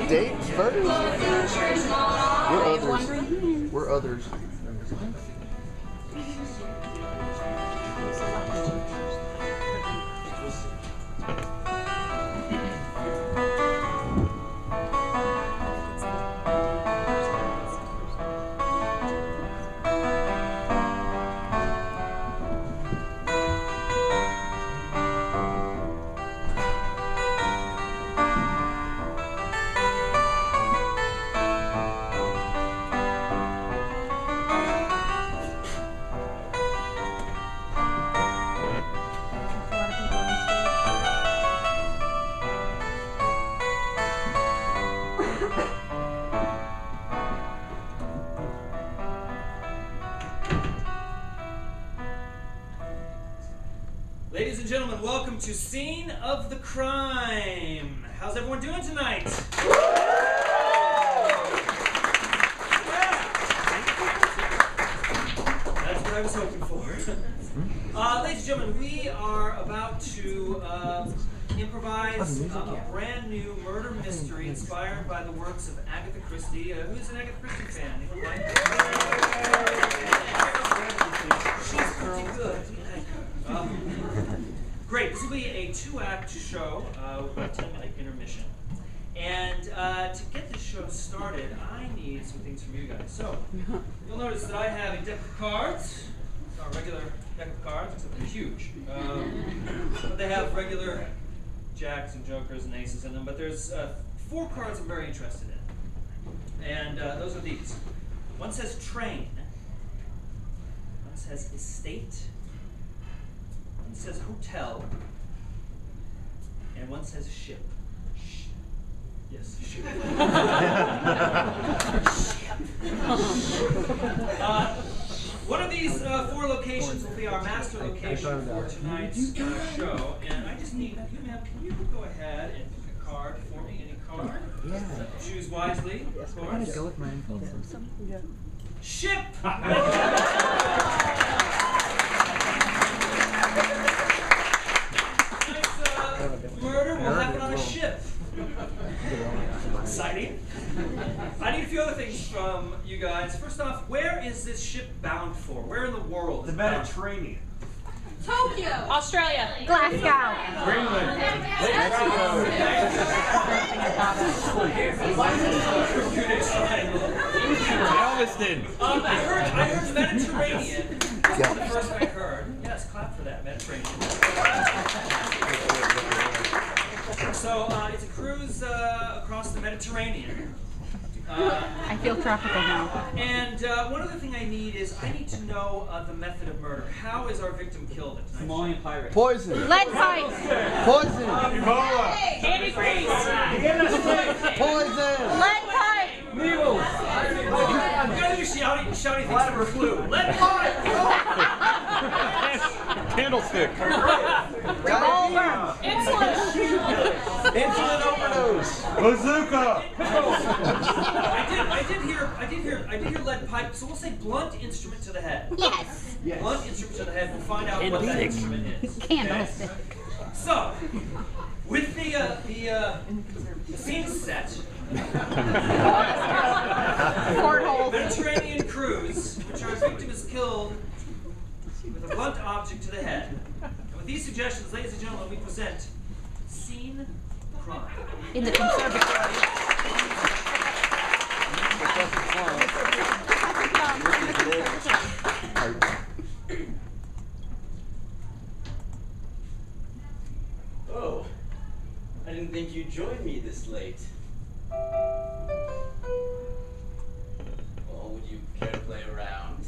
dates first? We're others. We're others. Ladies and gentlemen, welcome to Scene of the Crime. How's everyone doing tonight? That's what I was hoping for. Ladies and gentlemen, we are about to improvise a brand new murder mystery inspired by the works of Agatha Christie. Who's an Agatha Christie fan? Anyone like She's pretty good. Great. This will be a 2-act show with a 10-minute intermission. And to get this show started, I need some things from you guys. So, you'll notice that I have a deck of cards. It's our regular deck of cards, except they're huge. But they have regular jacks and jokers and aces in them. But there's 4 cards I'm very interested in. And those are these. One says train. One says estate. One says hotel, and one says ship. Yes, ship. One of these 4 locations will be our master location for tonight's show, and I just need you, ma'am. Can you go ahead and pick a card for me? Any card? Yeah. Choose wisely, of course. I'm gonna go with my influences. Ship. Murder will happen on a ship. Exciting. I need a few other things from you guys. First off, where is this ship bound for? Where in the world? The Mediterranean. Tokyo. Australia. Glasgow. Greenland. Galveston. I heard Mediterranean. That's the first I heard. Yes, clap for that, Mediterranean. So it's a cruise across the Mediterranean. I feel tropical now. And one other thing I need is I need to know the method of murder. How is our victim killed at tonight's show? Somalian pirate. Poison. Lead pipe. Poison. Ebola. Antifreeze. Poison. Lead pipe. Needles. I'm gonna do shouty things. Bladder flu. Lead pipe. Candlestick. Revolver. Insulin overdose. Bazooka. I did hear lead pipe. So we'll say blunt instrument to the head. Yes. Blunt instrument to the head. We'll find out what that instrument is. Candlestick. So, with the scene set, Porthole. Mediterranean cruise, which our victim is killed with a blunt object to the head. And with these suggestions, ladies and gentlemen, we present Scene Crime. In the conservatory. Oh, I didn't think you'd join me this late. Well, would you care to play around?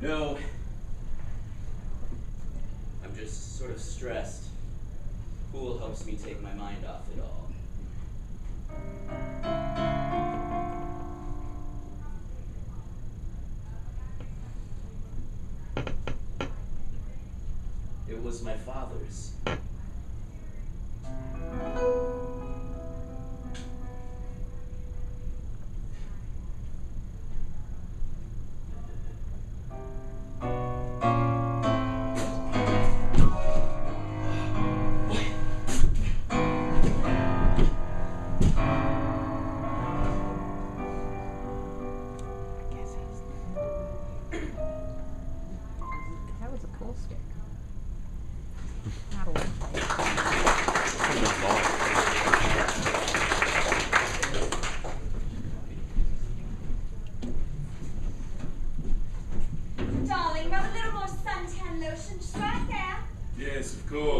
No. I'm just sort of stressed. Pool helps me take my mind off it all. It was my father's.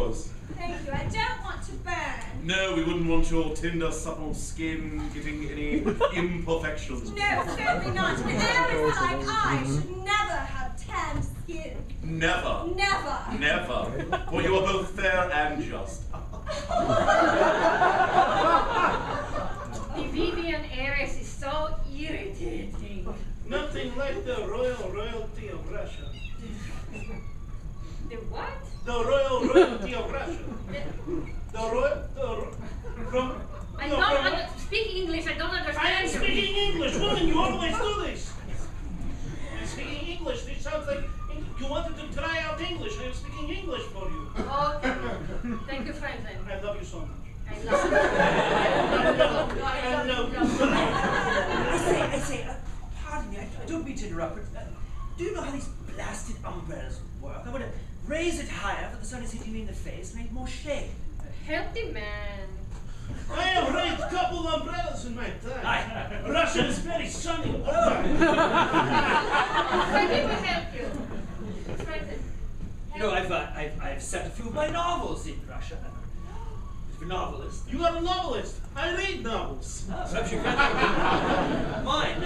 yours. Thank you. I don't want to burn. No, we wouldn't want your tender, supple skin getting any imperfections. No, certainly not. An heiress like I should never have tanned skin. Never. Never. Never. For you are both fair and just. The Vivian heiress is so irritating. Nothing like the royalty of Russia. The what? The royalty of Russia. I don't speak English. I don't understand. I am speaking English, woman. You always do this. I'm speaking English. This sounds like you wanted to try out English. I am speaking English for you. Okay. Thank you, Franklin. I love you so much. I love you. I love you so much. I say, pardon me, I don't mean to interrupt, but do you know how these blasted umbrellas work? I want to raise it higher for the sun is hitting me in the face, make more shade. Healthy man. I have raised a couple umbrellas in my time. Russia is very sunny. Franklin will help you. Franklin. You know, I've set a few of my novels in Russia. A novelist. You are a novelist. I read novels. Perhaps you read mine.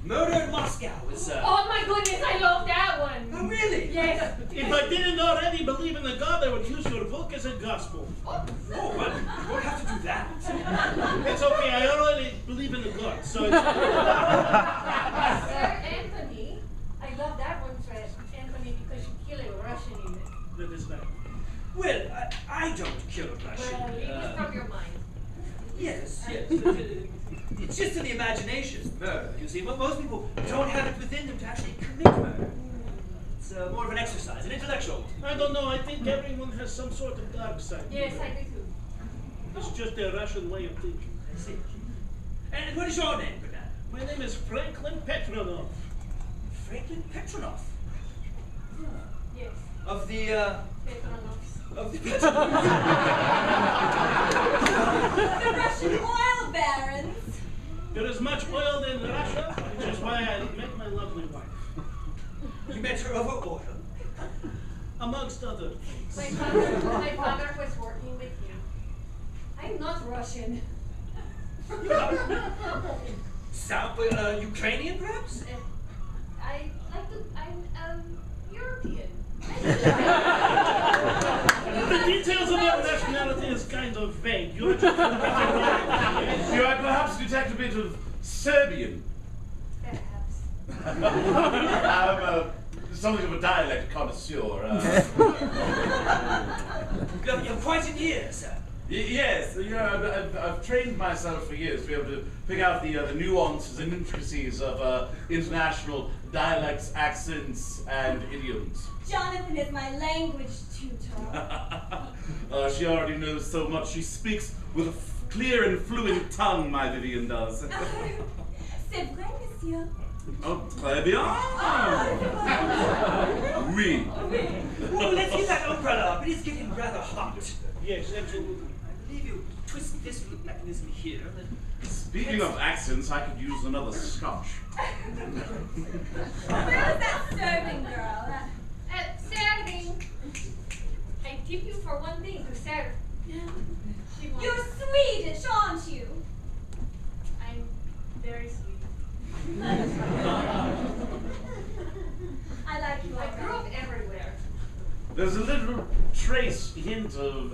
Murder in Moscow is. Oh my goodness, I love that one. Oh, really? Yes. If I didn't already believe in the God, I would use your book as a gospel. Oh, well, you don't have to do that. It's okay. I already believe in the God, so it's Sir Anthony, I love that one, Sir Anthony, because you kill a Russian in it. that is right. Well, I don't kill a Russian. Well, leave it from your mind. Yes. It's just in the imagination, murder. You see, most people don't have it within them to actually commit murder. It's more of an exercise, an intellectual. I don't know. I think everyone has some sort of dark side. Yes, I do too. It's just a Russian way of thinking. I see. And what is your name, good man? My name is Franklin Petronov. Franklin Petronov. Yes. Of the, Petronovs. of the The Russian oil barons. There is much oil in Russia, which is why I met my lovely wife. You met her over oil. Amongst other things. My father was working with you. I'm not Russian. Sound Ukrainian, perhaps? I like to. I'm European. The details of your nationality is kind of vague. You're just You I perhaps detect a bit of Serbian. Perhaps. I'm something of a dialect connoisseur. You're quite an ear, sir. Yes, you know, I've trained myself for years to be able to pick out the nuances and intricacies of international dialects, accents, and idioms. Jonathan is my language tutor. She already knows so much. She speaks with a clear and fluent tongue, my Vivian does. C'est vrai, monsieur. Oh, très bien. Oui. Well, let's get that umbrella up. It is getting rather hot. Yes, absolutely. I believe you twist this little mechanism here, and then... Speaking of accents, I could use another scotch. Where is that serving girl? Serving. I tip you for one thing to serve. She wants. You're Swedish, aren't you? I'm very sweet. I like you I grew up already. everywhere. There's a little trace hint of...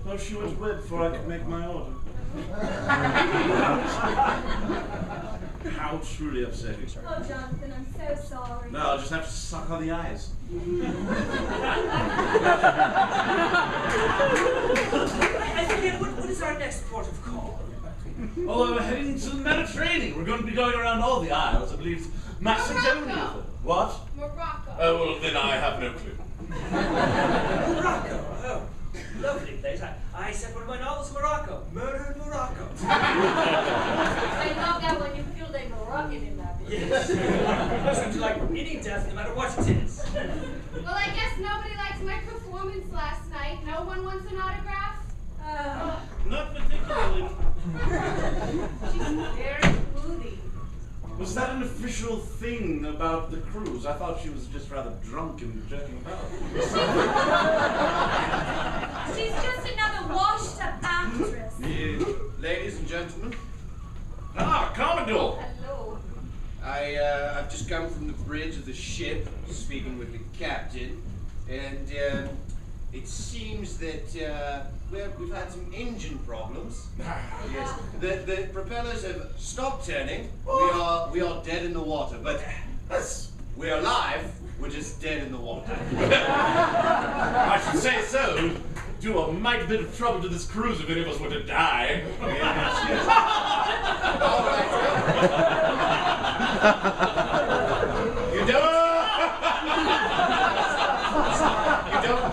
oh, she went to bed before I could make my order. How truly upsetting. Oh, Jonathan, I'm so sorry. No, I'll just have to suck on the eyes. I forget, what is our next port of call? Oh, we're heading to the Mediterranean. We're going to be going around all the isles. I believe it's Macedonia. Morocco. What? Morocco. Oh, well, then I have no clue. Morocco. Oh, lovely place. I set one of my novels in Morocco. Murder in Morocco. I love that when you feel like Moroccan in that book. Yes. Seems like any death, no matter what it is. Well, I guess nobody liked my performance last night. No one wants an autograph? Not particularly. She's very moody. Was that an unofficial thing about the cruise. I thought she was just rather drunk and jerking about. She's just another washed-up actress. Ladies and gentlemen, Ah, Commodore! Hello. I've just come from the bridge of the ship, speaking with the captain, and it seems that we've had some engine problems. Yes, the propellers have stopped turning. We are dead in the water, but we're alive. We're just dead in the water. I should say so. Do a mighty bit of trouble to this cruise if any of us were to die. Yes. All right.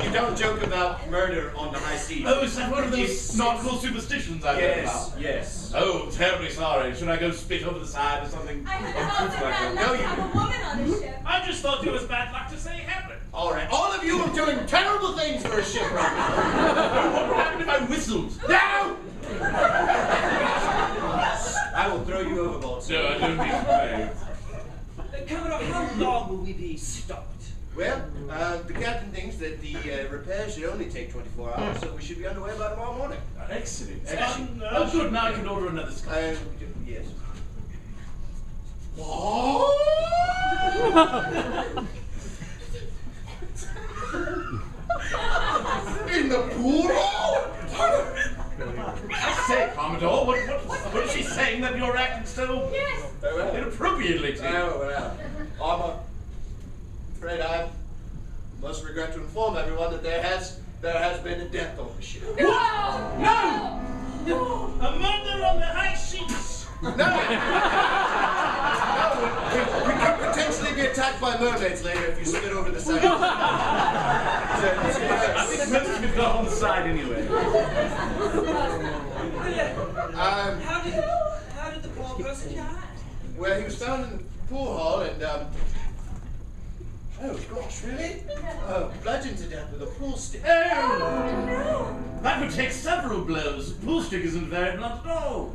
You don't joke about murder on the high seas. Oh, is that one of those nautical superstitions I've heard about? Yes. Oh, terribly sorry. Should I go spit over the side or something? I heard also bad luck to have a woman on the ship. I just thought it was bad luck to say it happened. All right. All of you are doing terrible things for a shipwreck. What would happen if I whistled? No! I will throw you overboard, sir. No, I don't need to. Commodore, how long will we be stopped? Well, the captain thinks that the repair should only take 24 hours, so we should be underway by tomorrow morning. Excellent. Excellent. Oh, good. Now I can order another scotch. Yes. In the pool hall? I say, Commodore, what is she saying that you're acting so inappropriately to? Well, I'm afraid I must regret to inform everyone that there has been a death on the ship. No! A murder on the high seas. No! We could potentially be attacked by mermaids later if you spit over the side. I think most of it got on the side anyway. How did the poor person die? Well, he was found in the pool hall and, oh gosh, really? Bludgeoned to death with a pool stick. Oh! That would take several blows. Pool stick isn't very blunt at all.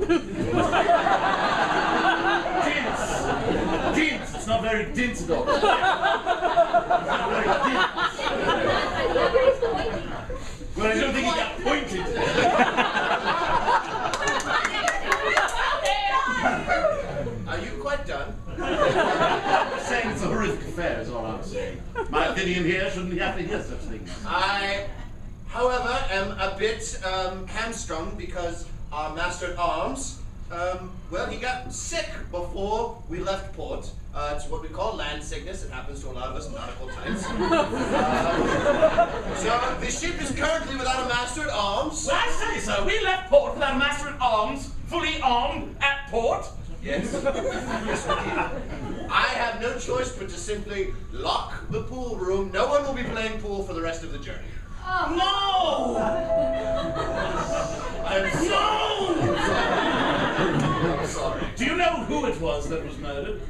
Dense. It's not very dense at all. Not very dense. Well, I don't think he got pointed. Are you quite done? I'm saying it's a horrific affair, is all I'm saying. My opinion here shouldn't have to hear such things. I, however, am a bit hamstrung because our master-at-arms, well, he got sick before we left port. It's what we call land sickness. It happens to a lot of us nautical types. So the ship is currently without a master-at-arms. Well, I say so. We left port with our master-at-arms fully armed at port. Yes. Yes, indeed. I have no choice but to simply lock the pool room. No one will be playing pool for the rest of the journey. No! I'm sorry. Do you know who it was that was murdered?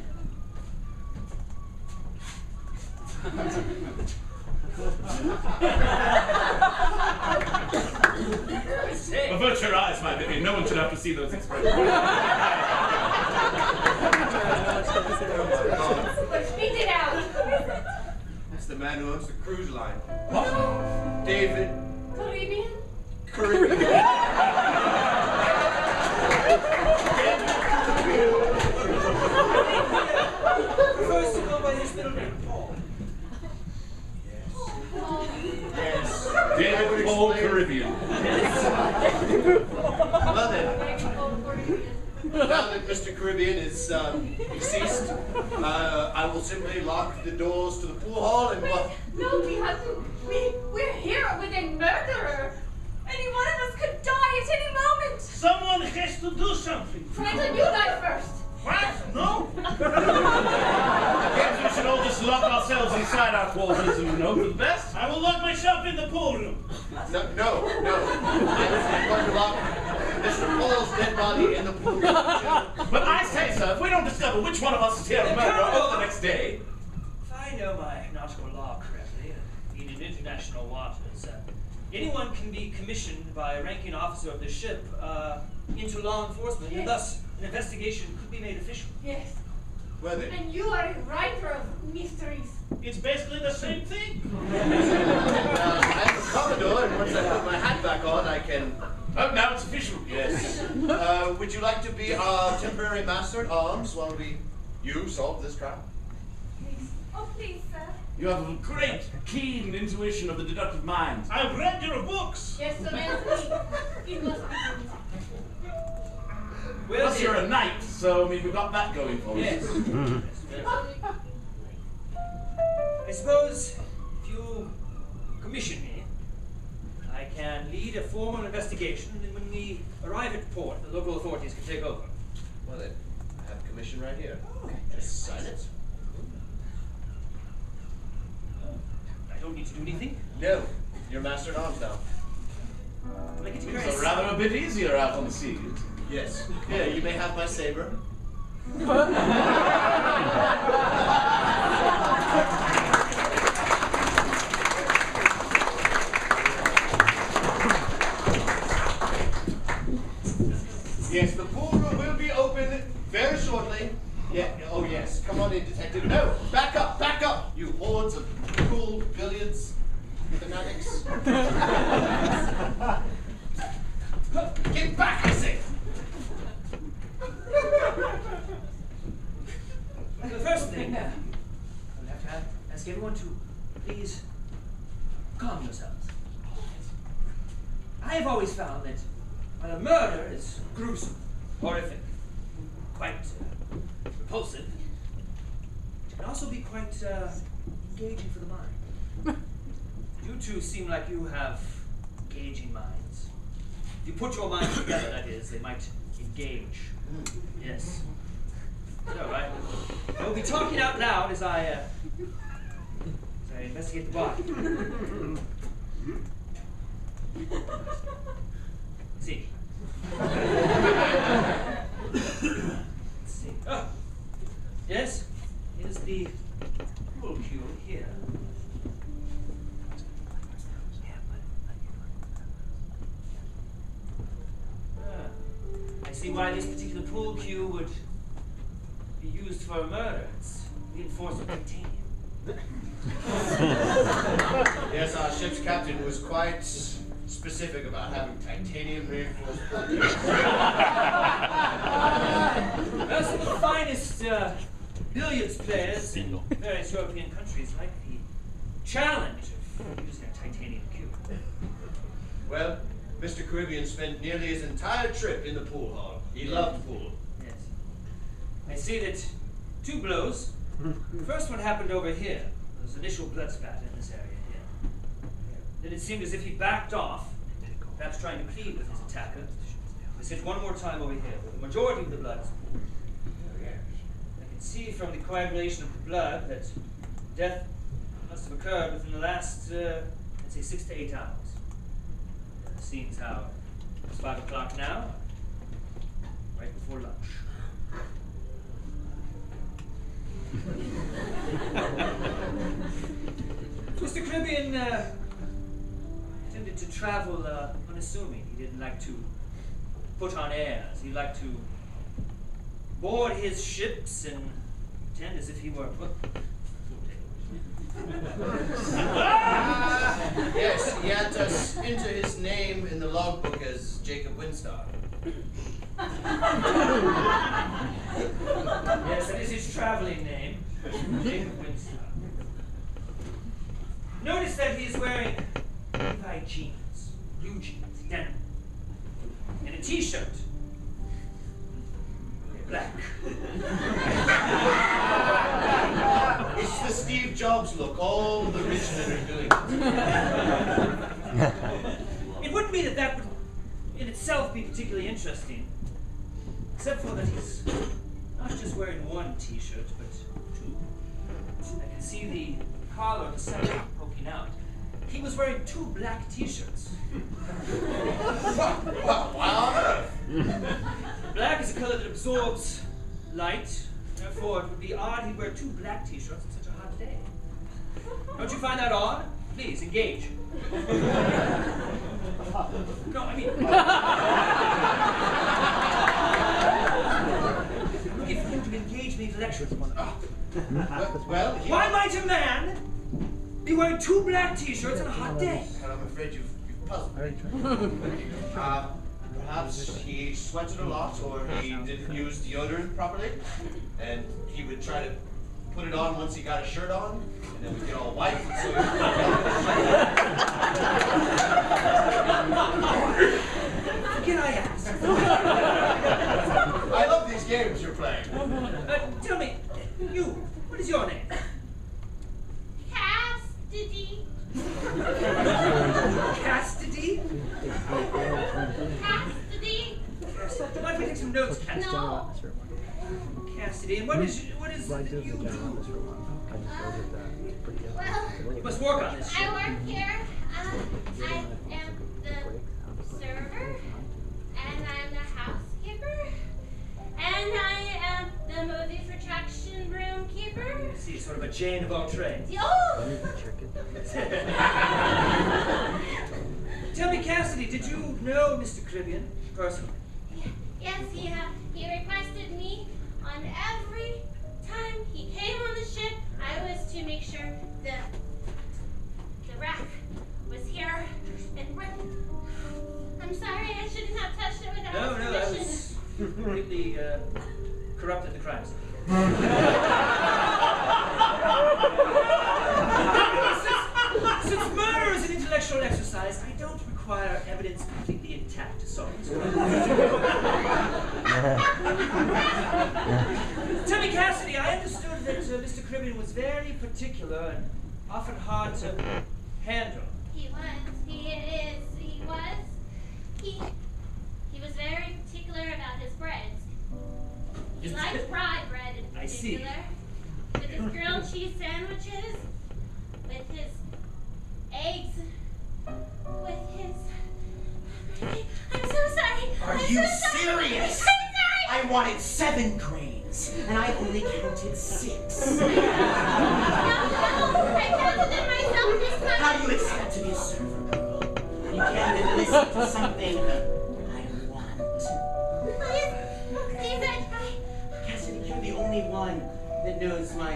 Avert your eyes, my baby. No one should have to see those expressions. Speak it out. That's the man who owns the cruise line. What? David Caribbean? Caribbean. Prefers to go by his middle name, Paul. Yes. David Paul Caribbean. Well then, now that Mr. Caribbean is deceased, I will simply lock the doors to the pool hall and what? No, we have to. We're here with a murderer. Any one of us could die at any moment. Someone has to do something. Franklin, you die first. What? No? Perhaps we should all just lock ourselves inside our quarters and hope for the best. I will lock myself in the pool room. No. I'm going to lock Mr. Paul's dead body in the pool room. But I say, sir, if we don't discover which one of us is here to murder over the next day. If I know my nautical law correctly, in international waters, anyone can be commissioned by a ranking officer of the ship into law enforcement, and thus an investigation could be made official. Yes. Were they? And you are a writer of mysteries. It's basically the same thing. I'm a Commodore, and once I put my hat back on, I can... Oh, now it's official. Yes. Would you like to be our temporary master at arms while you solve this trial? Please. Oh, please, sir. You have a great, keen intuition of the deductive mind. I've read your books. Yes, Sir Anthony. It must be good. Well, Plus, you're a knight, so I mean, we've got that going for us. Yes. I suppose if you commission me, I can lead a formal investigation, and then when we arrive at port, the local authorities can take over. Well then, I have commission right here. Just sign it. I don't need to do anything. No, you're master at arms now. Can I get to Things your are rather a bit easier out on the sea. Yes. Here, you may have my saber. Yes, the pool room will be open very shortly. Yeah, oh yes. Come on in, detective. No, back up, you hordes of pool billiards fanatics. Get back, I say! The first thing, I'll have to ask everyone to please calm yourselves. I have always found that while a murder is gruesome, horrific, quite repulsive, it can also be quite engaging for the mind. You two seem like you have engaging minds. If you put your minds together, that is, they might engage. Yes. So I will be talking out loud as I investigate the body. See. Let's see. Oh. Yes. Here's the pool cue here. I see why this particular pool cue would be used for a murder. It's reinforced with titanium. Yes, our ship's captain was quite specific about having titanium reinforced pool cues. Well, some of the finest billiards players in various European countries like the challenge of using a titanium cue. Well, Mr. Caribbean spent nearly his entire trip in the pool hall. He loved pool. Yes. I see that 2 blows. The first one happened over here. There was initial blood spatter in this area here. Then it seemed as if he backed off, perhaps trying to plead with his attacker. He hit one more time over here, where the majority of the blood is poured. I can see from the coagulation of the blood that death must have occurred within the last, let's say, 6 to 8 hours. Seems how it's 5 o'clock now, right before lunch. Mr. Caribbean tended to travel unassuming. He didn't like to put on airs. He liked to board his ships and pretend as if he were... Yes, he had to enter his name in the logbook as Jacob Winstar. Yes, that is his traveling name, Jacob Winstar. Notice that he's wearing Levi jeans, blue jeans, denim, and a t-shirt. Black. It's the Steve Jobs look. All the rich men are doing it. It wouldn't be that would in itself be particularly interesting, except for that he's not just wearing one t-shirt, but 2. I can see the collar of the second poking out. He was wearing 2 black t-shirts. Why on earth? Black is a color that absorbs light. Therefore, it would be odd he'd wear 2 black t-shirts on such a hot day. Don't you find that odd? Please, engage. No, I mean... Looking for him to engage me intellectually. Well, Why might a man be wearing 2 black t-shirts on a hot day? Well, I'm afraid you've puzzled me. Perhaps he sweated a lot, or he didn't use deodorant properly, and he would try to put it on once he got his shirt on, and then we'd get all white. So Can I ask? I love these games you're playing. Tell me, you, what is your name? Castity. Cassidy? Castity. Might we take some notes, Cassidy? No. Cassidy, and what is it that you do? Well, You must work on this I shit. work here. I am the server, and I'm the housekeeper, and I am the movie projection room keeper. I see, sort of a Jane of all trades. Oh! Tell me, Cassidy, did you know Mr. Caribbean personally? Yes, he requested me on every time he came on the ship. I was to make sure the rack was here and I'm sorry, I shouldn't have touched it without No, his that permission. was completely corrupted the crime scene. Since murder is an intellectual exercise, I don't require evidence completely intact to solve this crime. Tell me, Cassidy, I understood that Mr. Caribbean was very particular and often hard to handle. He was very particular about his breads. He liked fried bread in I see. particular. With his grilled cheese sandwiches, with his eggs, with his... I'm so sorry. Are I'm you so sorry. serious? I'm sorry. I wanted 7 grains, and I only counted 6. No, I counted them myself this time. How do you expect to be a server girl? You can't even listen to something I want. Please, I try. Cassidy, you're the only one that knows my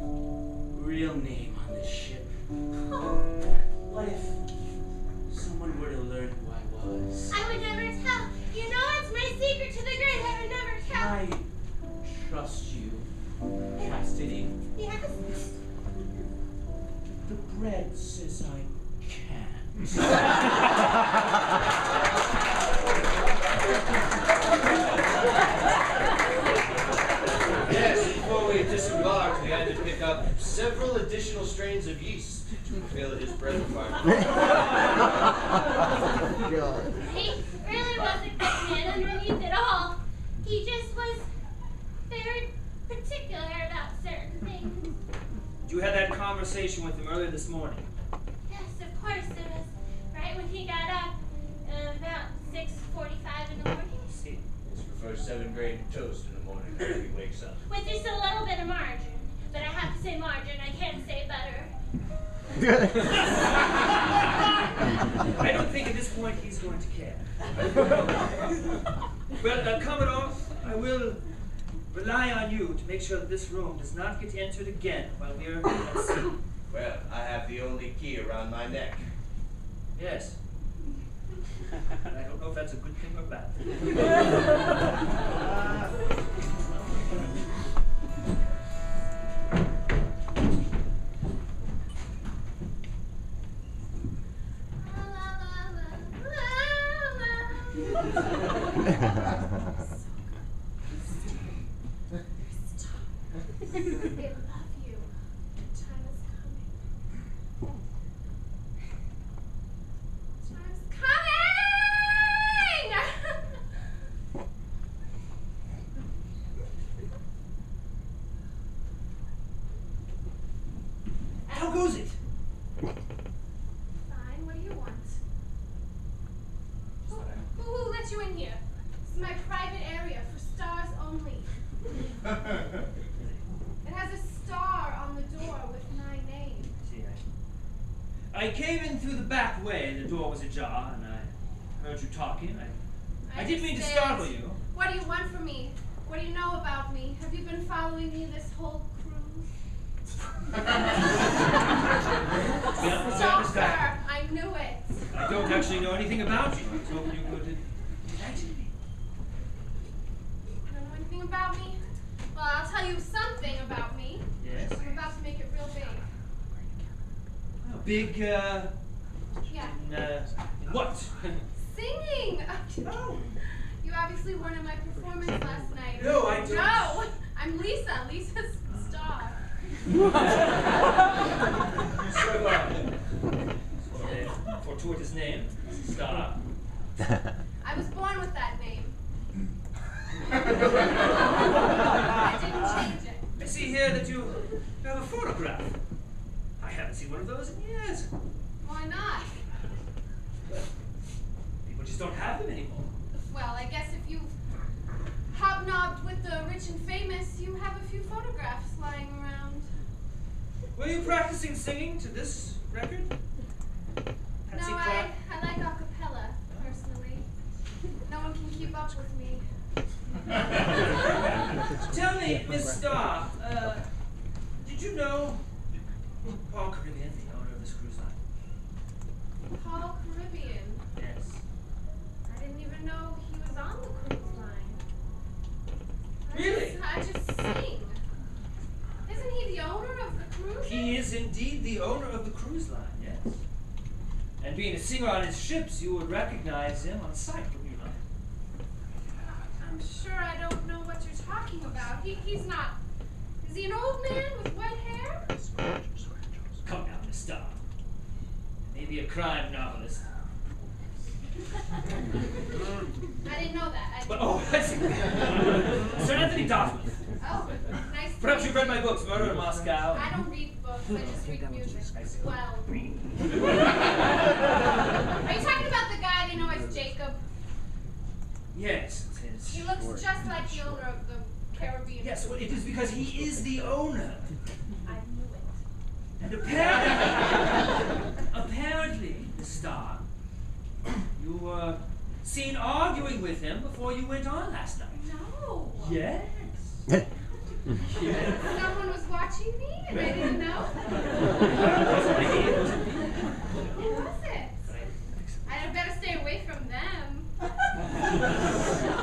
real name on this ship. What if someone were to learn who I was? I would never tell. You know it's my secret to the grave. I would never tell. I trust you, Cassidy. Yes. The bread says I can't. Yes, before we disembarked, we had to pick up several additional strains of yeast to fulfill his bread requirement. God. He really wasn't good man underneath it all. He just was very particular about certain things. You had that conversation with him earlier this morning. Yes, of course. It was right when he got up, about 6:45 in the morning. See. This prefers 7 grain toast in the morning when he wakes up. With just a little bit of margarine. But I have to say margarine, I can't say butter. I don't think at this point he's going to care. Well, Commodore, I will rely on you to make sure that this room does not get entered again while we are at sea. Well, I have the only key around my neck. Yes. I don't know if that's a good thing or bad thing. I love you. Time is coming. Time's coming! How goes it? Fine, what do you want? Who let you in here? This is my private area for stars only. It has a star on the door with my name. See, I came in through the back way. The door was ajar, and I heard you talking. I didn't mean to understand. startle you. What do you want from me? What do you know about me? Have you been following me this whole cruise? Stalker! I knew it. I don't actually know anything about you. I was hoping you could enlighten me. You don't know anything about me? Well, I'll tell you something about me. Yes? I'm about to make it real big. A big, Yeah. what? Singing! You obviously weren't in my performance last night. No, I don't. No! I'm Lisa. Lisa's star. So, fortuitous name, Star. I was born with that name. I didn't change it. I see here that you have a photograph. I haven't seen one of those in years. Why not? People just don't have them anymore. Well, I guess if you've hobnobbed with the rich and famous, you have a few photographs lying around. Were you practicing singing to this record? No, I like a cappella, personally. No one can keep up with me. Tell me, Miss Starr, did you know Paul Caribbean, the owner of this cruise line? Paul Caribbean. Yes. I didn't even know he was on the cruise line. Really? I just sing. Isn't he the owner of the cruise? He is indeed the owner of the cruise line, yes. And being a singer on his ships, you would recognize him on sight, wouldn't you not? I'm sure I don't know what you're talking about. He's not. Is he an old man with white hair? Come now, Miss Starr. Maybe a crime novelist. I didn't know that. Oh, I see. Sir Anthony Dartmouth. Oh, nice. Perhaps you've read my books, Murder in Moscow. I don't read books. I just read music. Well. Are you talking about the guy they know as Jacob? Yes, it is. He looks just like the owner of the Caribbean. Yes, well, it is because he is the owner. I knew it. And apparently, Miss Starr, you were seen arguing with him before you went on last night. No. Yes. Yes. Someone was watching me and I didn't know? Who was it? I'd better stay away from them.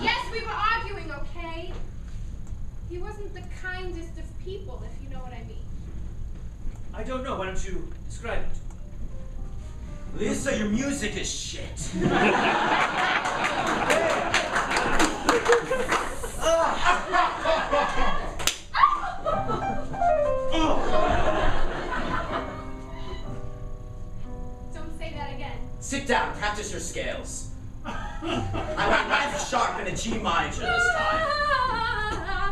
Yes, we were arguing, okay? He wasn't the kindest of people, if you know what I mean. I don't know. Why don't you describe it? Lisa, your music is shit. Don't say that again. Sit down, practice your scales. I want knife sharp and a G major this time.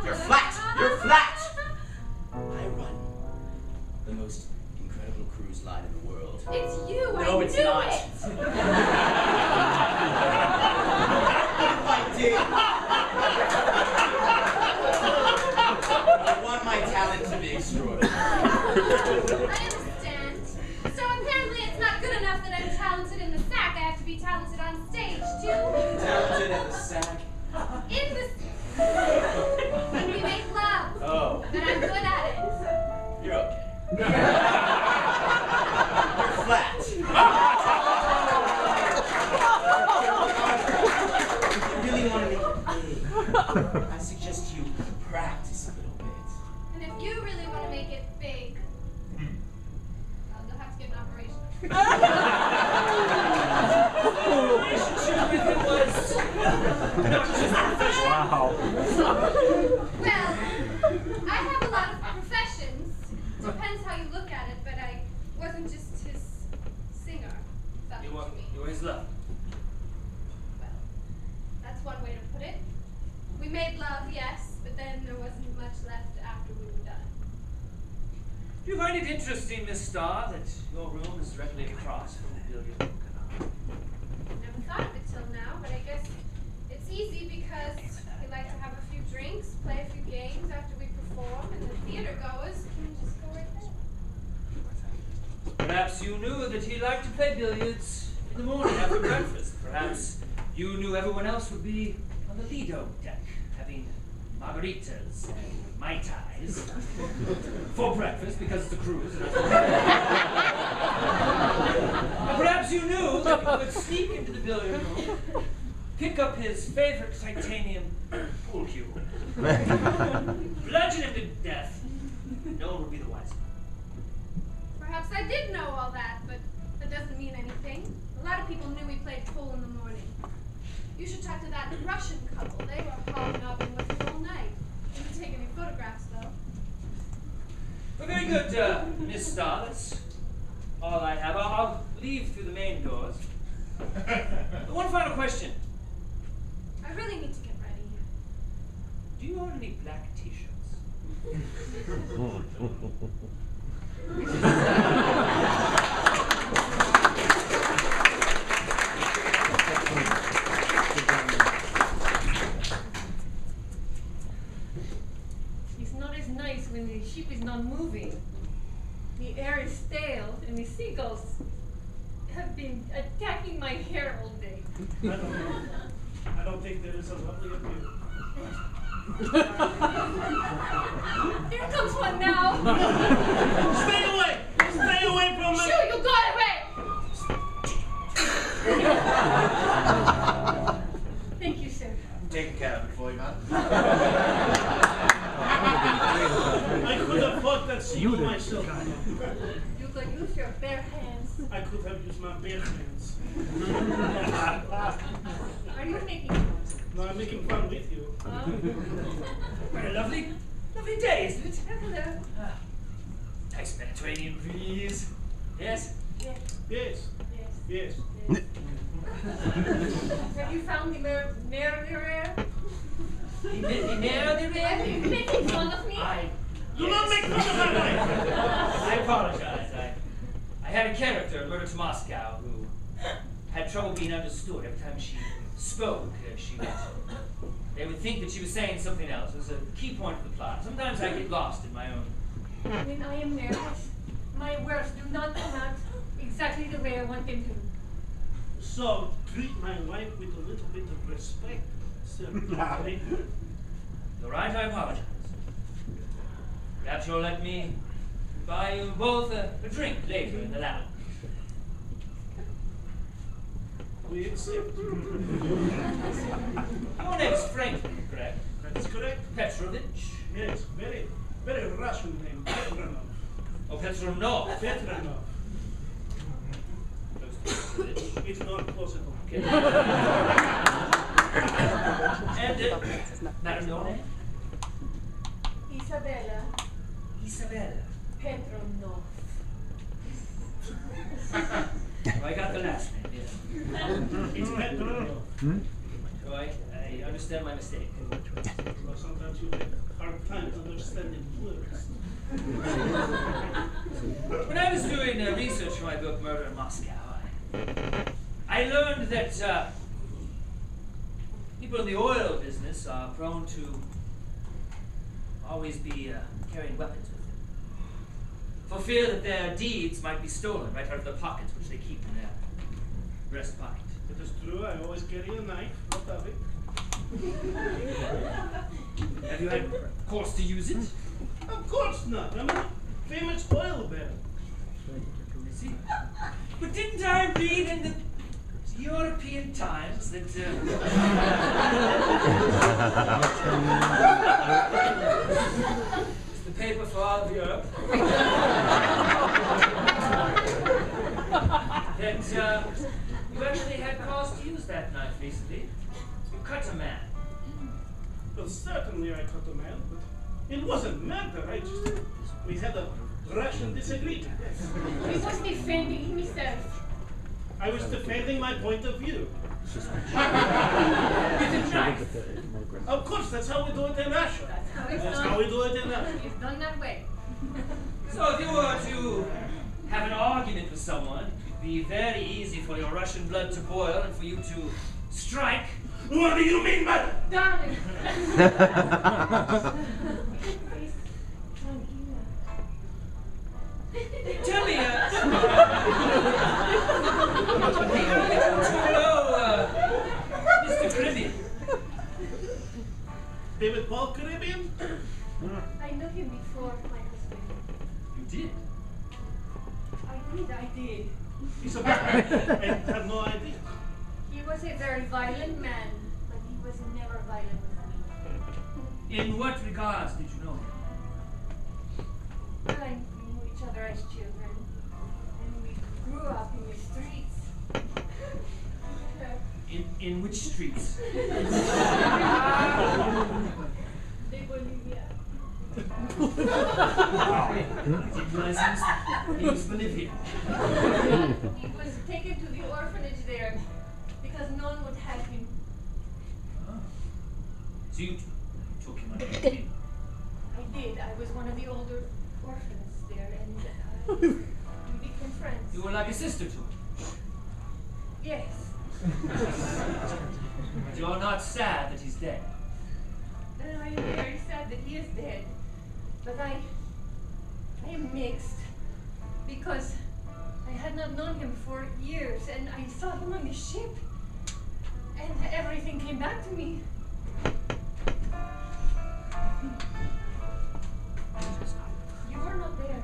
You're flat! You're flat! I run the most incredible cruise line in the world. It's you, No, I it's knew not. it! I did. I want my talent to be extraordinary. I understand. So apparently it's not good enough that I'm talented in the sack. I have to be talented on stage, too. Talented at the sack. In the... When we make love. Oh. Then I'm good at it. You're okay. You're flat. If you really want to make it big, I suggest you practice a little bit. And if you really want to make it big, well, you'll have to get an operation. Relationship with him was not just professional. Well, I have a lot of professions. Depends how you look at it, but I wasn't just his singer. That's You what were, you mean. you were his love. Well, that's one way to put it. We made love, yes, but then there wasn't much left after we were done. Do you find it interesting, Miss Starr, that your room is directly across from the billiard room? Never thought of it till now, but I guess it's easy because we like to have a few drinks, play a few games after we perform, and the theater goers can just go right there. Perhaps you knew that he liked to play billiards in the morning after breakfast. Perhaps you knew everyone else would be on the Lido deck, having margaritas and mai tais for breakfast because it's a cruise. And perhaps you knew that he would sneak into the billiard room, pick up his favorite titanium pool cue, bludgeon him to death. No one would be the wiser. Perhaps I did know all that, but that doesn't mean anything. A lot of people knew we played pool in the morning. You should talk to that Russian couple. They were hobnobbing with him all night. Didn't take any photographs, though. Well, very good, Miss Starr. That's all I have. I'll leave through the main doors. One final question. I really need to get ready. Do you own any black t-shirts? It's not as nice when the ship is not moving. The air is stale and the seagulls have been attacking my hair all day. I don't think there is a lovely appeal. Here comes one now. Stay away! Stay away from me! Shoo, you got away! Thank you, sir. Taking care of it for you, man. I could have fought that seagull myself. You could use your bare hands. I could have used my bare hands. Are you making fun? No, I'm making fun with you. What a lovely day, isn't it? Hello. Nice Mediterranean breeze. Yes? Yes. Yes. Yes. Yes. Have you found the murderer? The murderer? Are you making fun of me? Do not make fun of my wife! I apologize. I had a character in Murder to Moscow who had trouble being understood every time she spoke. They would think that she was saying something else. It was a key point of the plot. Sometimes I get lost in my own. When I am nervous, my words do not come out exactly the way I want them to. So, treat my wife with a little bit of respect, sir. You're right, I apologize. Perhaps you'll let me buy you both a drink later in the lounge. We accept. Your name's Franklin, correct? That's correct. Petrovich? Yes, very, very Russian name. Petranov. Oh, Petronov. Petranov. It's not close at all. Okay. And, Madam, your name? Isabella Isabella. Petronov. Oh, I got the last name, yes. It's Petranov. So I understand my mistake. Well, sometimes you have hard time understanding words. When I was doing research for my book, Murder in Moscow, I learned that people in the oil business are prone to always be carrying weapons with them, for fear that their deeds might be stolen right out of their pockets, which they keep in their breast pocket. It is true, I always carry a knife, not of it. Have you had cause to use it? Of course not. I'm a famous oil baron. I see. But didn't I read in the European Times that it's the paper for all of Europe that you actually had cause to use that knife recently. You cut a man. Well, certainly I cut a man, but it wasn't murder. We had a Russian disagreement. He was defending himself. I was defending my point of view. With a knife. Of course, that's how we do it in Russia. That's how we do it in Russia. It's done that way. So if you were to have an argument with someone, it'd be very easy for your Russian blood to boil and for you to strike. What do you mean by that? Darling. Tell me, Mr. Caribbean. David Paul Caribbean. a very violent man, but he was never violent with me. In what regards did you know him? Well, we knew each other as children, and we grew up in the streets. In which streets? De Bolivia. I didn't realize he was Bolivian. He was taken to the orphanage there because no one would have him. So you took him under your wing. I did. I was one of the older orphans there, and we became friends. You were like a sister to him. Yes. But you're not sad that he's dead. And I am very sad that he is dead. But I am mixed because I had not known him for years, and I saw him on the ship, and everything came back to me. You were not there.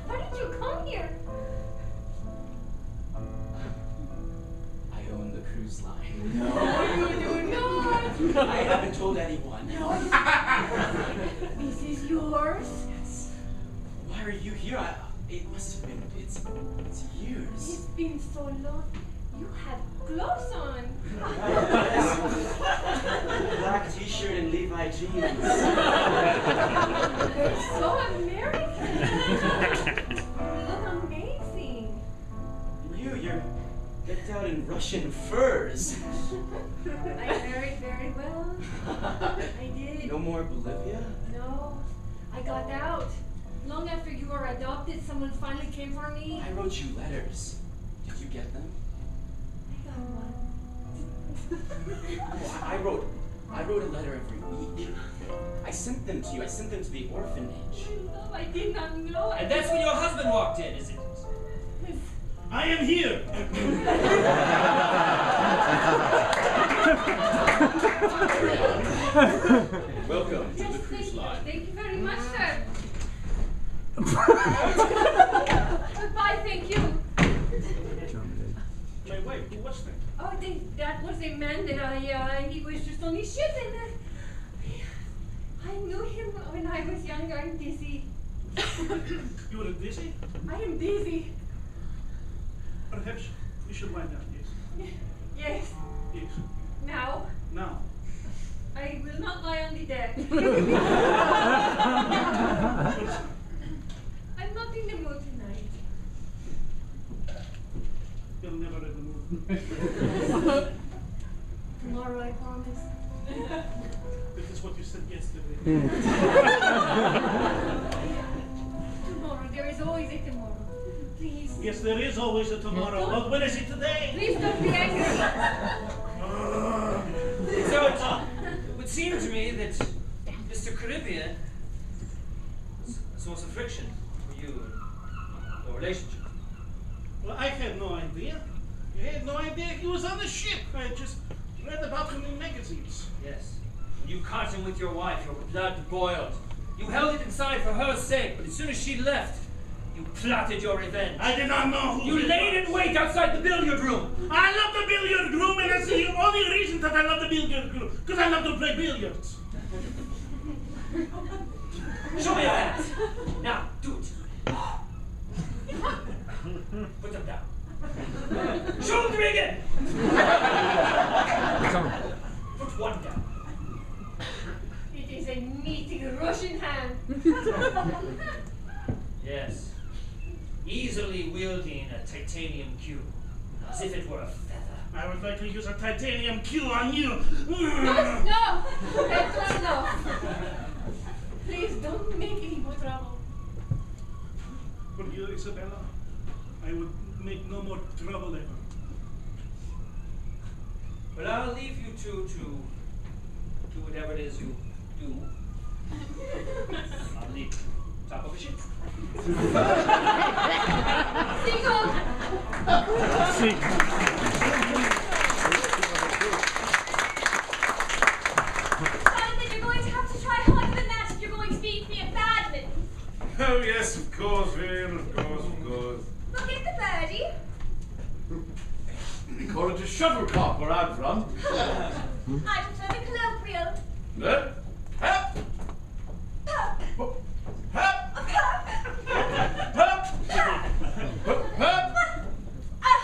Why did you come here? I own the cruise line. No, you do not. I haven't told anyone. No. This is yours. Why are you here? It must have been. It's years. It's been so long. You had clothes on. Black t-shirt and Levi jeans. They're so American. You look amazing. You're decked out in Russian furs. I married very well. I did. No more Bolivia? No, I got out. Long after you were adopted, someone finally came for me. I wrote you letters. Did you get them? I got one. Oh, I wrote a letter every week. I sent them to you. I sent them to the orphanage. No, I did not know. And that's when your husband walked in, is it? I am here. Welcome to Yes, the cruise line. thank you very much, sir. Goodbye, thank you. My wife, who was that? Oh, that was a man that he was just on his ship, and I knew him when I was younger. I'm dizzy. You were dizzy? I am dizzy. Perhaps we should lie down, yes? Yes. Yes. Now, Now. I will not lie on the deck. I'm not in the mood tonight. You'll never in the mood. Tomorrow, I promise. This is what you said yesterday. Tomorrow, there is always a tomorrow. Please. Yes, there is always a tomorrow. But when is it today? Please don't be angry. So it would seem to me that Mr. Caribbean was a source of friction for you and your relationship. Well, I had no idea. You had no idea he was on the ship. I just read about him in magazines. Yes. When you caught him with your wife, your blood boiled. You held it inside for her sake, but as soon as she left, you plotted your revenge. I did not know who You he laid was. in wait outside the billiard room. I love the billiard room, and that's the only reason that I love the billiard room. Because I love to play billiards. Show me your hands. Now, do it. Put them down. Show them to me again. Put one down. It is a meaty Russian hand. Yes. Easily wielding a titanium cube, as if it were a feather. I would like to use a titanium cue on you. No! Petro, no! Please don't make any more trouble. For you, Isabella, I would make no more trouble ever. But I'll leave you two to do whatever it is you do. I'll leave you top of a ship. Jonathan, you're going to have to try harder than that if you're going to beat me at badminton. Oh, yes, of course, Vivian, of course, of course. Look at the birdie. We call it a shuttlecock where I'm from. I prefer the colloquial. Huh? Hop! Pup. Hop! A pup. Hop! Hop! Hop!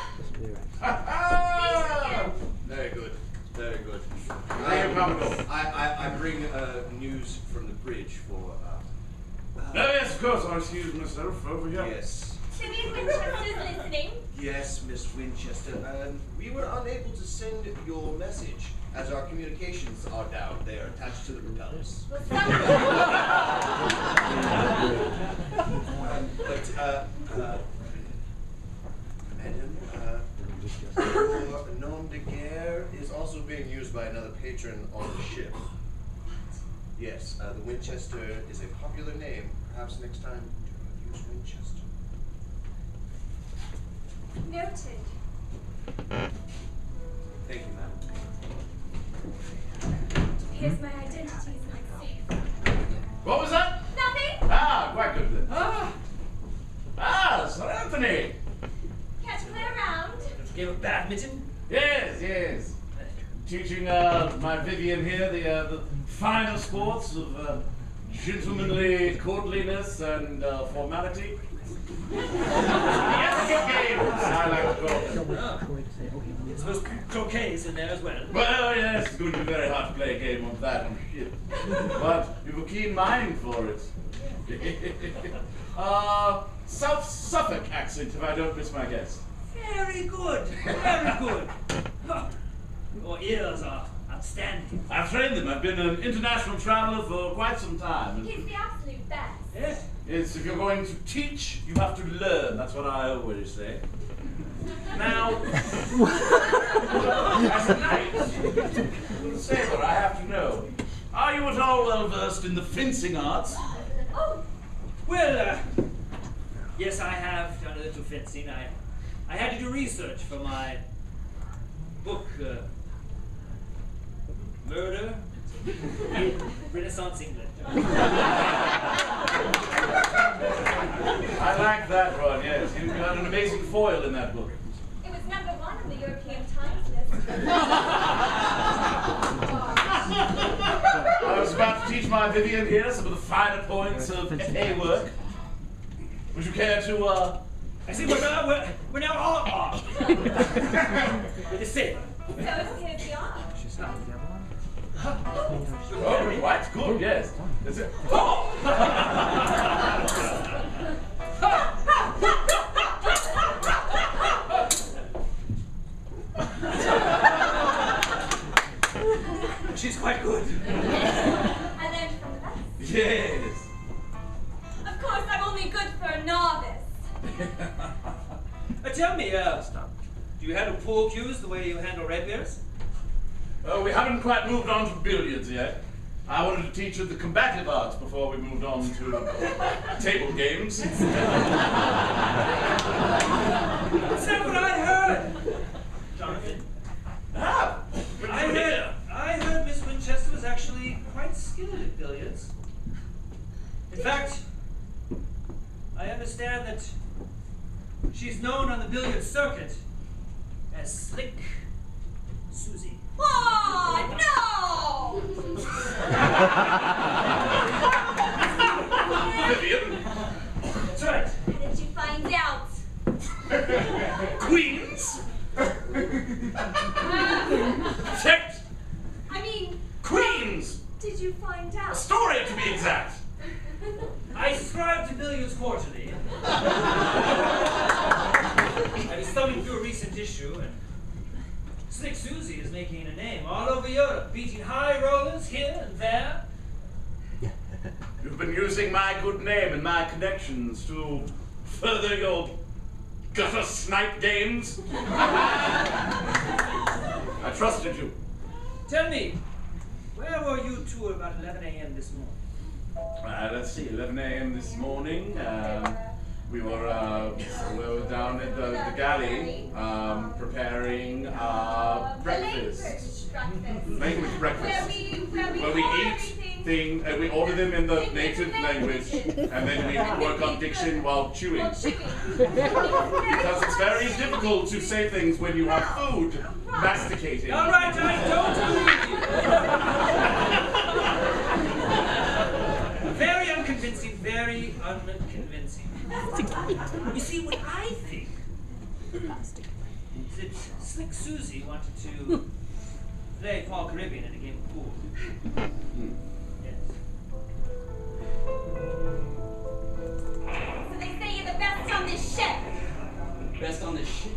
Ha-ha! Very good. Very good. Hey, Commodore. I bring news from the bridge for. Oh, yes, of course. I'll excuse myself over here. Yes. Timmy Winchester's listening. Yes, Miss Winchester. We were unable to send your message as our communications are down there attached to the propellers. Madam, your nom de guerre is also being used by another patron on the ship. Yes, the Winchester is a popular name. Perhaps next time do not use Winchester. Noted. Thank you, ma'am. Here's my identities in my safe. What was that? Nothing. Ah, quite good then. Ah, Sir Anthony. Can't you play around? Game of badminton? Yes, yes. Teaching my Vivian here the finer sports of gentlemanly courtliness and formality. Yes, games, I like to call them. I suppose croquet is in there as well. Well, yes, it's going to be very hard to play a game of that on the ship. But you've a keen mind for it. South Suffolk accent, if I don't miss my guess. Very good, very good. Your ears are outstanding. I've trained them. I've been an international traveler for quite some time. He's the absolute best. Yes. Yes, if you're going to teach, you have to learn. That's what I always say. Now, as a knight, sailor, I have to know, are you at all well versed in the fencing arts? Oh, Well, yes, I have done a little fencing. I had to do research for my book, Murder in Renaissance England. I like that one, yes. You had an amazing foil in that book. it was #1 on the European Times list. I was about to teach my Vivian here some of the finer points of FA work. Would you care to, I see we're now all with the sailor. So here's the arm. Oh, quite good, yes. That's it. Oh! She's quite good. I learned from the best. Yes. Of course, I'm only good for a novice. Tell me, do you handle pool cues the way you handle rapiers? We haven't quite moved on to billiards yet. I wanted to teach her the combative arts before we moved on to table games. That's not what I heard! Jonathan, Ah! I heard Miss Winchester was actually quite skilled at billiards. In fact, I understand that she's known on the billiard circuit as Slick Susie. Oh, no! Vivian? That's right. How did you find out? Queens? Protect I mean, Queens! did you find out? Astoria, to be exact. I subscribe to Billiards Quarterly. I was thumbing through a recent issue, and Slick Susie is making a name all over Europe, beating high rollers here and there. You've been using my good name and my connections to further your gutter snipe games. I trusted you. Tell me, where were you two at about 11 a.m. this morning? Let's see, 11 a.m. this morning. We were down at the galley preparing breakfast. Language breakfast. Where we eat things, we order them in the native language, and then we work on diction while chewing. Because it's very difficult to say things when you have food masticating. All right, I don't believe you. Very unconvincing, very unconvincing. You see, what I think is that Slick Susie wanted to play Paul Caribbean in a game of pool. Yes. So they say you're the best on this ship. Best on this ship?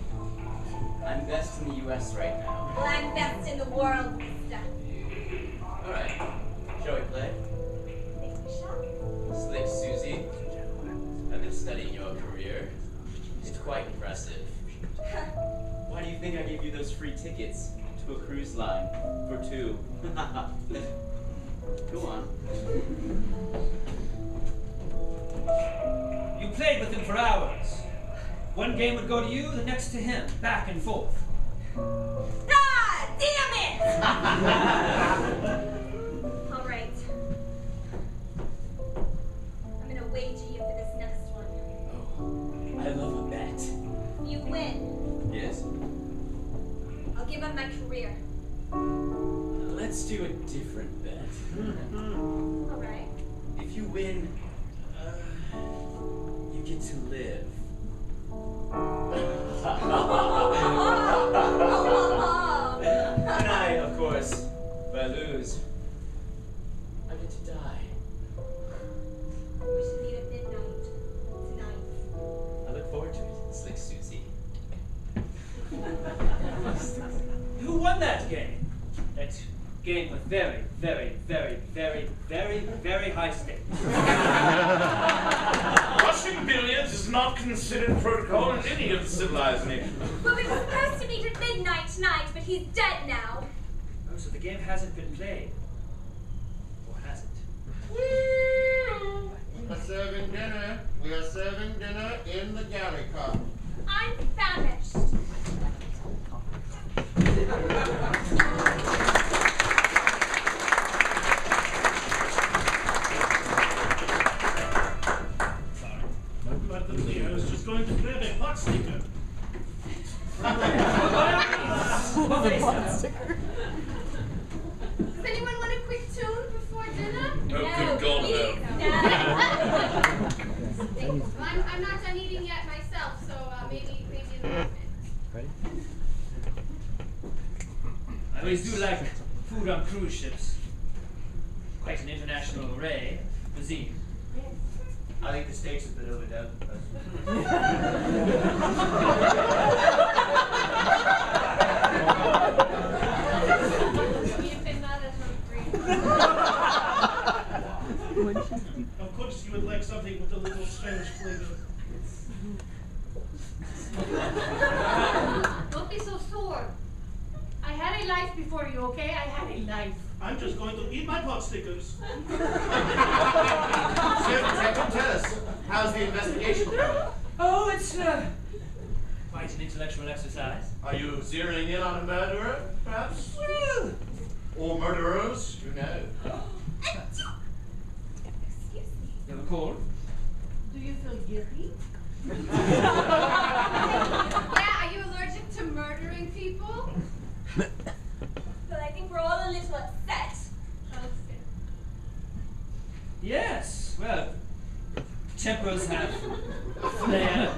I'm best in the U.S. right now. Well, I'm best in the world, mister. Alright. Shall we play? Think we shall? Slick Susie, I've been studying your career. It's quite impressive. Why do you think I gave you those free tickets to a cruise line for 2? Go on. You played with him for hours. One game would go to you, the next to him, back and forth. Ah, damn it! All right. I'm gonna wager you for this next one. Oh, I love a bet. If you win, Yes. I'll give up my career. Let's do a different bet. All right. If you win, you get to live. And I, of course, if I lose, I get to die. We should meet at midnight tonight. I look forward to it, Slick Susie. Who won that game? That game with very, very, very, very, very, very high stakes. Russian billiards is not considered protocol in any of the civilized nations. Well, we were supposed to meet at midnight tonight, but he's dead now. Oh, so the game hasn't been played. Or has it? We are serving dinner. We are serving dinner in the galley cup. I'm famished. But I was just going to grab a pot sticker. Does anyone want a quick tune before dinner? Oh, good God, no. I'm not done eating yet myself, so maybe in a moment. I always do like food on cruise ships. Quite an international array of cuisine. I think the steaks have been overdone. Of course, you would like something with a little Spanish flavor. Don't be so sore. I had a life before you, okay? I had a life. I'm just going to eat my pot stickers. Chef, tell us, how's the investigation going? Oh, it's quite an intellectual exercise. Are you zeroing in on a murderer, perhaps? Well, Or murderers? Who knows? Excuse me. you have a cold? Do you feel guilty? Yeah, are you allergic to murdering people? But I think we're all a little upset. Yes. Well, tempers have flared.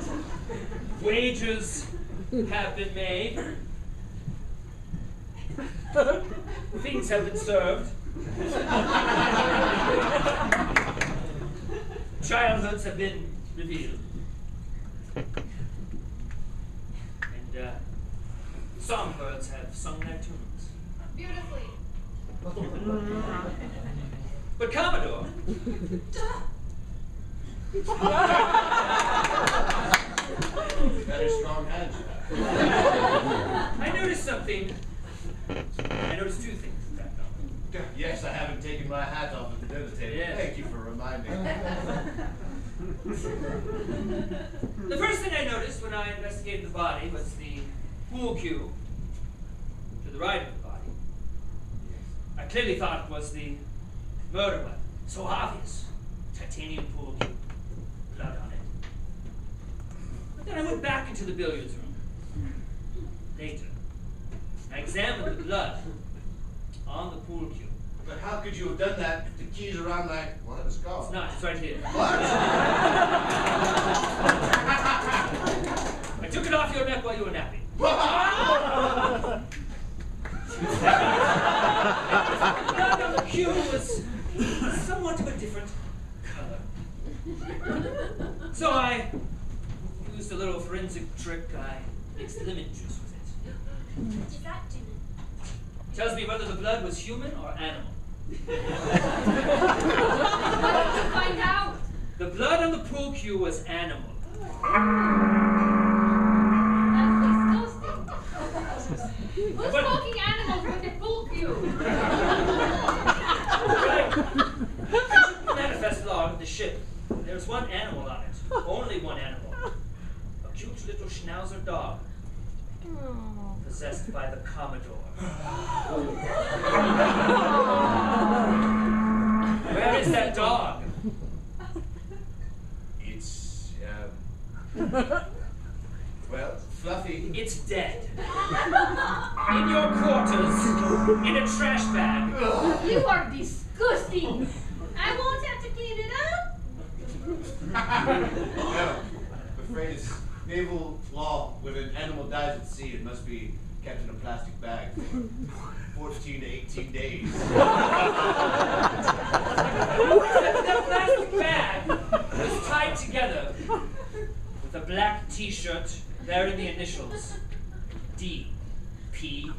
Wagers have been made. Things have been served. Childhoods have been revealed. And songbirds have sung their tunes. Beautifully. But Commodore, Very strong hands you I noticed something. I noticed two things in fact. have. Yes, I haven't taken my hat off at the under the table. Yes. Thank you for reminding me. The first thing I noticed when I investigated the body was the pool cue to the right of the body. I clearly thought it was the murder weapon. So obvious. Titanium pool cue. Blood on it. But then I went back into the billiards room. Later, I examined the blood on the pool cue. But how could you have done that if the key's around my one of the scarf? It's not, it's right here. What? I took it off your neck while you were napping. The blood on the cue was somewhat of a different color. So I used a little forensic trick. I mixed lemon juice with it. What does that do? Tells me whether the blood was human or animal. What did you find out? The blood on the pool cue was animal. That's disgusting. Who's smoking animals with the pool cue? Manifest log of the ship. There's one animal on it. Only one animal. A cute little schnauzer dog. Possessed by the Commodore. Where is that dog? It's, well, Fluffy. It's dead. In your quarters, in a trash bag. You are disgusting. I won't have to clean it up. No, I'm afraid it's naval law. When an animal dies at sea, it must be kept in a plastic bag for 14 to 18 days. That plastic bag was tied together with a black t-shirt bearing the initials DPC.